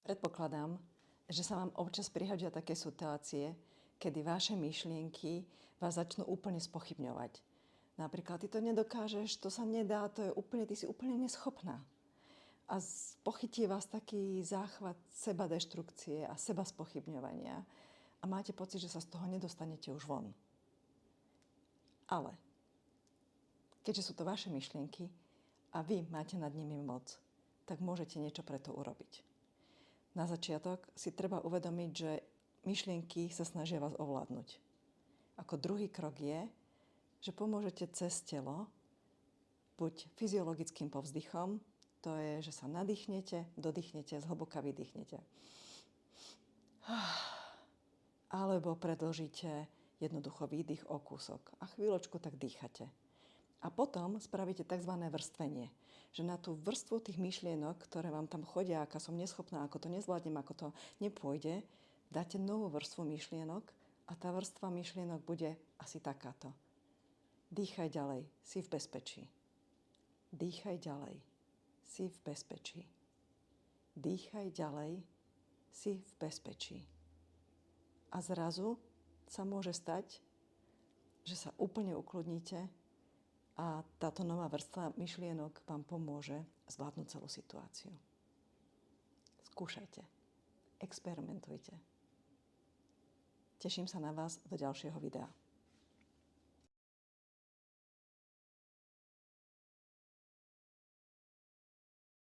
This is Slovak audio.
Predpokladám, že sa vám občas prihodia také situácie, kedy vaše myšlienky vás začnú úplne spochybňovať. Napríklad, ty to nedokážeš, to sa nedá, ty si úplne neschopná. A pochytí vás taký záchvat sebadeštrukcie a seba spochybňovania. A máte pocit, že sa z toho nedostanete už von. Ale keďže sú to vaše myšlienky a vy máte nad nimi moc, tak môžete niečo pre to urobiť. Na začiatok si treba uvedomiť, že myšlienky sa snažia vás ovládnuť. Ako druhý krok je, že pomôžete cez telo, buď fyziologickým povzdychom, to je, že sa nadýchnete, dodýchnete, zhlboka vydýchnete. Alebo predĺžite jednoducho výdych o kúsok a chvíľočku tak dýchate. A potom spravíte tzv. Vrstvenie. Že na tú vrstvu tých myšlienok, ktoré vám tam chodia, aká som neschopná, ako to nezvládnem, ako to nepôjde, dáte novú vrstvu myšlienok a tá vrstva myšlienok bude asi takáto. Dýchaj ďalej, si v bezpečí. Dýchaj ďalej, si v bezpečí. Dýchaj ďalej, si v bezpečí. A zrazu sa môže stať, že sa úplne ukludníte a táto nová vrstva myšlienok vám pomôže zvládnuť celú situáciu. Skúšajte. Experimentujte. Teším sa na vás do ďalšieho videa.